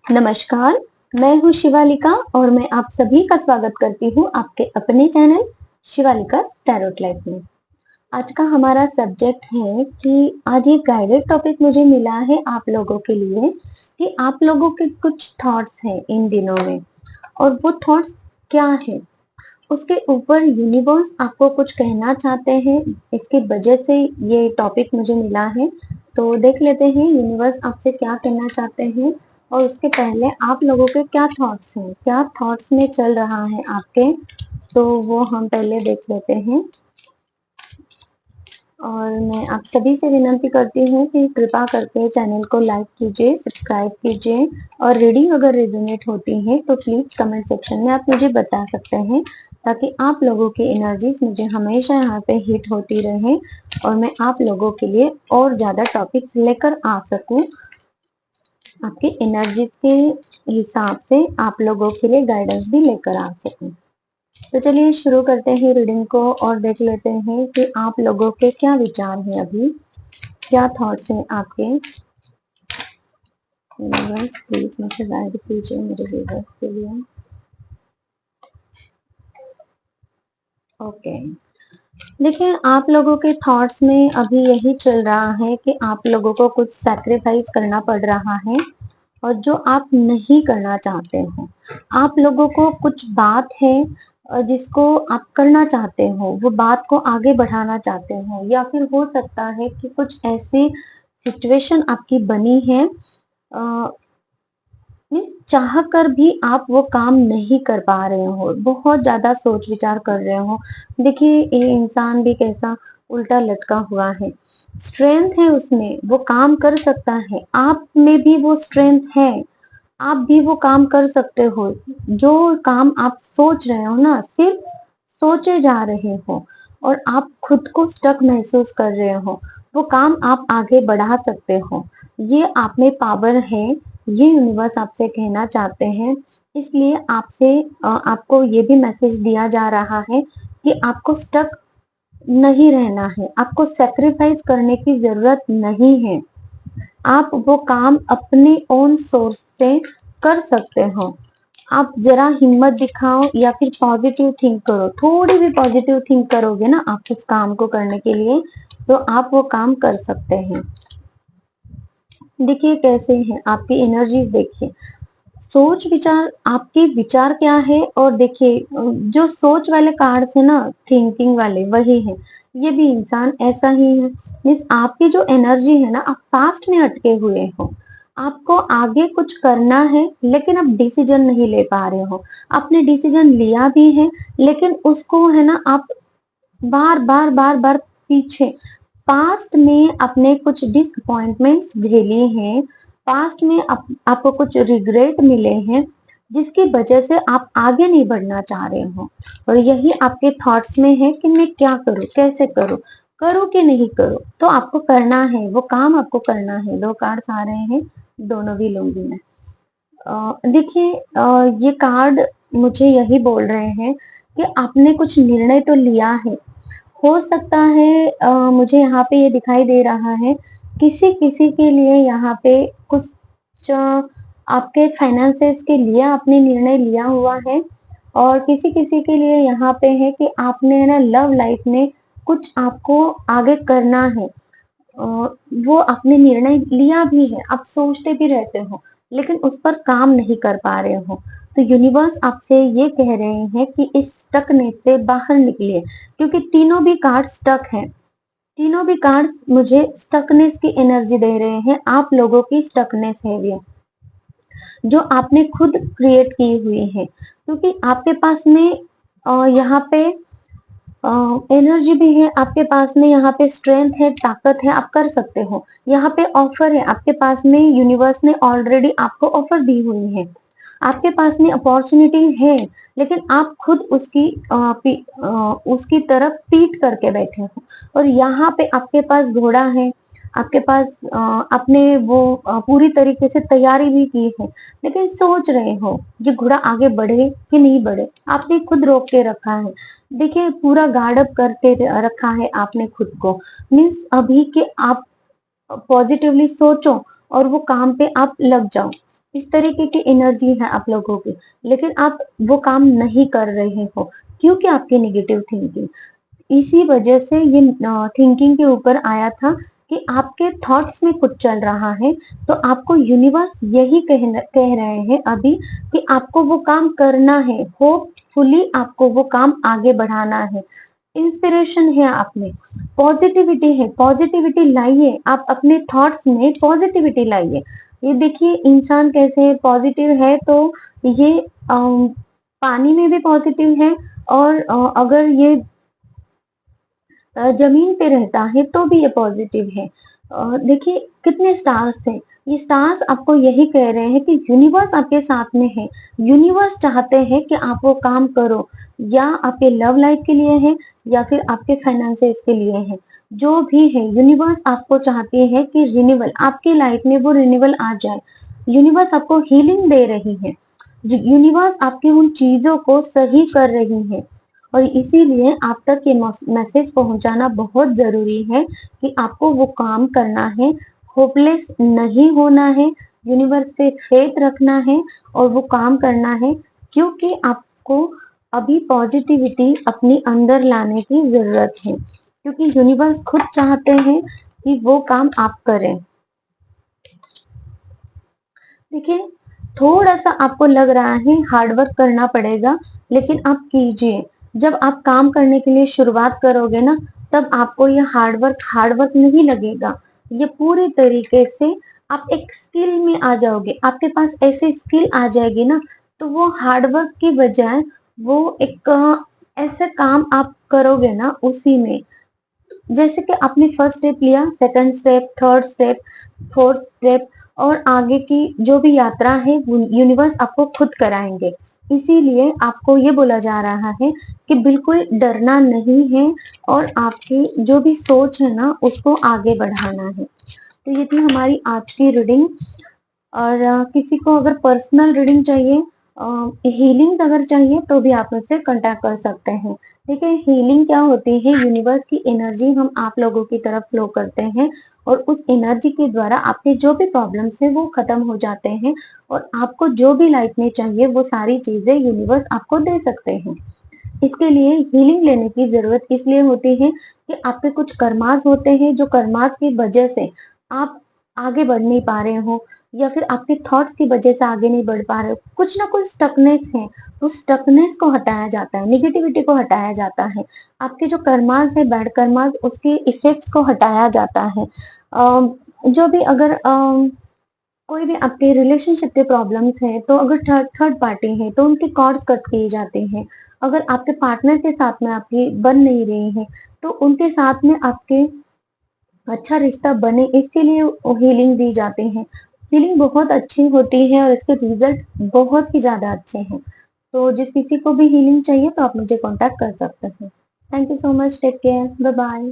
नमस्कार, मैं हूँ शिवालिका और मैं आप सभी का स्वागत करती हूँ आपके अपने चैनल शिवालिका टैरोट लाइफ में। आज का हमारा सब्जेक्ट है कि आज एक गाइडेड टॉपिक मुझे मिला है आप लोगों के लिए कि आप लोगों के कुछ थॉट्स हैं इन दिनों में और वो थॉट्स क्या है, उसके ऊपर यूनिवर्स आपको कुछ कहना चाहते हैं। इसकी वजह से ये टॉपिक मुझे मिला है, तो देख लेते हैं यूनिवर्स आपसे क्या कहना चाहते हैं। और उसके पहले आप लोगों के क्या थॉट्स हैं, क्या थॉट्स में चल रहा है आपके, तो वो हम पहले देख लेते हैं। और मैं आप सभी से विनती करती हूँ कि कृपा करके चैनल को लाइक कीजिए, सब्सक्राइब कीजिए और रीडिंग अगर रेजोनेट होती है तो प्लीज कमेंट सेक्शन में आप मुझे बता सकते हैं, ताकि आप लोगों की एनर्जीज मुझे हमेशा यहाँ पे हिट होती रहे और मैं आप लोगों के लिए और ज्यादा टॉपिक्स लेकर आ सकूं। आपकी एनर्जीज के हिसाब से आप लोगों के लिए गाइडेंस भी लेकर आ सकूं। तो चलिए शुरू करते हैं रीडिंग को और देख लेते हैं कि आप लोगों के क्या विचार हैं, अभी क्या थॉट्स हैं आपके। यूनिवर्स प्लीज मुझे गाइड कीजिए मेरे व्यूअर्स के लिए। ओके, देखिए आप लोगों के थॉट्स में अभी यही चल रहा है कि आप लोगों को कुछ सैक्रिफाइस करना पड़ रहा है और जो आप नहीं करना चाहते हो। आप लोगों को कुछ बात है जिसको आप करना चाहते हो, वो बात को आगे बढ़ाना चाहते हो, या फिर हो सकता है कि कुछ ऐसी सिचुएशन आपकी बनी है चाह कर भी आप वो काम नहीं कर पा रहे हो, बहुत ज्यादा सोच विचार कर रहे हो। देखिए ये इंसान भी कैसा उल्टा लटका हुआ है, स्ट्रेंथ है उसमें, वो काम कर सकता है, आप में भी वो स्ट्रेंथ है, आप भी वो काम कर सकते हो। जो काम आप सोच रहे हो ना, सिर्फ सोचे जा रहे हो और आप खुद को स्टक महसूस कर रहे हो, वो काम आप आगे बढ़ा सकते हो। ये आप में पावर है, ये यूनिवर्स आपसे कहना चाहते हैं। इसलिए आपसे आपको ये भी मैसेज दिया जा रहा है कि आपको स्टक नहीं रहना है, आपको सेक्रीफाइस करने की जरूरत नहीं है। आप वो काम अपने ओन सोर्स से कर सकते हो। आप जरा हिम्मत दिखाओ या फिर पॉजिटिव थिंक करो, थोड़ी भी पॉजिटिव थिंक करोगे ना आप उस काम को करने के लिए, तो आप वो काम कर सकते हैं। देखिए कैसे हैं आपकी एनर्जीज, देखिए सोच विचार, आपके विचार क्या है। और देखिए जो सोच वाले कार्ड्स है ना, थिंकिंग वाले वही है, ये भी इंसान ऐसा ही है। मीन्स आपकी जो एनर्जी है ना, आप पास्ट में अटके हुए हो, आपको आगे कुछ करना है लेकिन आप डिसीजन नहीं ले पा रहे हो। आपने डिसीजन लिया भी है लेकिन उसको है ना, आप बार बार बार बार पीछे, पास्ट में अपने कुछ डिसअपॉइंटमेंट्स झेली हैं, पास्ट में आपको कुछ रिग्रेट मिले हैं, जिसकी वजह से आप आगे नहीं बढ़ना चाह रहे हो। और यही आपके थॉट्स में है कि मैं क्या करूं, कैसे करूं, करूं कि नहीं करूं। तो आपको करना है, वो काम आपको करना है। दो कार्ड्स आ रहे हैं, दोनों भी लूंगी मैं। देखिए ये कार्ड मुझे यही बोल रहे हैं कि आपने कुछ निर्णय तो लिया है। हो सकता है मुझे यहाँ पे ये दिखाई दे रहा है, किसी किसी के लिए यहाँ पे कुछ आपके फाइनेंसेस के लिए आपने निर्णय लिया हुआ है, और किसी किसी के लिए यहाँ पे है कि आपने ना लव लाइफ में कुछ आपको आगे करना है। वो आपने निर्णय लिया भी है, आप सोचते भी रहते हो लेकिन उस पर काम नहीं कर पा रहे हो। तो यूनिवर्स आपसे ये कह रहे हैं कि इस स्टकनेस से बाहर निकलिए, क्योंकि तीनों भी कार्ड स्टक हैं। तीनों भी कार्ड्स मुझे स्टकनेस की एनर्जी दे रहे हैं। आप लोगों की स्टकनेस है ये, जो आपने खुद क्रिएट की हुई है, क्योंकि आपके पास में यहाँ पे एनर्जी भी है, आपके पास में यहाँ पे स्ट्रेंथ है, ताकत है, आप कर सकते हो। यहाँ पे ऑफर है आपके पास में, यूनिवर्स ने ऑलरेडी आपको ऑफर दी हुई है, आपके पास में अपॉर्चुनिटी है, लेकिन आप खुद उसकी तरफ पीठ करके बैठे हो। और यहाँ पे आपके पास घोड़ा है, आपके पास आपने वो पूरी तरीके से तैयारी भी की है, लेकिन सोच रहे हो कि घोड़ा आगे बढ़े कि नहीं बढ़े, आपने खुद रोक के रखा है। देखिए पूरा गार्ड अप करके रखा है आपने खुद को। मीन्स अभी के आप पॉजिटिवली सोचो और वो काम पे आप लग जाओ। इस तरीके की एनर्जी है आप लोगों की, लेकिन आप वो काम नहीं कर रहे हो क्योंकि आपकी नेगेटिव थिंकिंग। इसी वजह से ये थिंकिंग के ऊपर आया था कि आपके थॉट्स में कुछ चल रहा है, तो आपको यूनिवर्स यही कह रहे हैं अभी कि आपको वो काम करना है, होपफुली आपको वो काम आगे बढ़ाना है। इंस्पिरेशन है आप में, पॉजिटिविटी है, पॉजिटिविटी लाइए, आप अपने थॉट्स में पॉजिटिविटी लाइए। ये देखिए इंसान कैसे है, पॉजिटिव है तो ये पानी में भी पॉजिटिव है, और अगर ये जमीन पे रहता है तो भी ये पॉजिटिव है। देखिए कितने स्टार्स हैं, ये स्टार्स आपको यही कह रहे हैं कि यूनिवर्स आपके साथ में है। यूनिवर्स चाहते हैं कि आप वो काम करो, या आपके लव लाइफ के लिए है या फिर आपके फाइनेंसेस के लिए है, जो भी है यूनिवर्स आपको चाहती है कि रिन्यूअल आपकी लाइफ में वो रिन्यूअल आ जाए। यूनिवर्स आपको हीलिंग दे रही है, यूनिवर्स आपकी उन चीजों को सही कर रही है, और इसीलिए आप तक ये मैसेज पहुंचाना बहुत जरूरी है कि आपको वो काम करना है, होपलेस नहीं होना है, यूनिवर्स पे फेथ रखना है और वो काम करना है, क्योंकि आपको अभी पॉजिटिविटी अपने अंदर लाने की जरूरत है, क्योंकि यूनिवर्स खुद चाहते हैं कि वो काम आप करें। देखिए थोड़ा सा आपको लग रहा है हार्ड वर्क करना पड़ेगा, लेकिन आप कीजिए। जब आप काम करने के लिए शुरुआत करोगे ना, तब आपको ये हार्ड वर्क नहीं लगेगा। ये पूरी तरीके से आप एक स्किल में आ जाओगे, आपके पास ऐसे स्किल आ जाएगी ना, तो वो हार्ड वर्क की बजाय वो एक ऐसा काम आप करोगे ना उसी में, जैसे कि आपने फर्स्ट स्टेप लिया, second step, third step, fourth step, और आगे की जो भी यात्रा है यूनिवर्स आपको खुद कराएंगे। इसीलिए आपको ये बोला जा रहा है कि बिल्कुल डरना नहीं है, और आपकी जो भी सोच है ना उसको आगे बढ़ाना है। तो ये थी हमारी आज की रीडिंग। और किसी को अगर पर्सनल रीडिंग चाहिए, हीलिंग अगर चाहिए तो भी आप मुझसे कांटेक्ट कर सकते हैं। ठीक है, हीलिंग क्या होती है, यूनिवर्स की एनर्जी हम आप लोगों की तरफ फ्लो करते हैं, और उस एनर्जी के द्वारा आपके जो भी प्रॉब्लम्स है वो खत्म हो जाते हैं, और आपको जो भी लाइफ में चाहिए वो सारी चीजें यूनिवर्स आपको दे सकते हैं। इसके लिए हीलिंग लेने की जरूरत इसलिए होती है कि आपके कुछ कर्मास होते हैं, जो कर्मास की वजह से आप आगे बढ़ नहीं पा रहे हो, या फिर आपके थॉट्स की वजह से आगे नहीं बढ़ पा रहे हो, कुछ ना कुछ स्टकनेस है। उस स्टकनेस को हटाया जाता है, निगेटिविटी को हटाया जाता है, आपके जो कर्मास है, बैड कर्मास, उसके इफेक्ट्स को हटाया जाता है। जो भी अगर कोई भी आपके रिलेशनशिप के प्रॉब्लम्स हैं, तो अगर थर्ड थर्ड पार्टी है तो उनके कॉर्ड्स कट किए जाते हैं। अगर आपके पार्टनर के साथ में आपकी बन नहीं रही है, तो उनके साथ में आपके अच्छा रिश्ता बने, इसके लिए हीलिंग दी जाती है। हीलिंग बहुत अच्छी होती है और इसके रिजल्ट बहुत ही ज्यादा अच्छे हैं। तो जिस किसी को भी हीलिंग चाहिए तो आप मुझे कांटेक्ट कर सकते हैं। Thank you so much, take care, bye bye.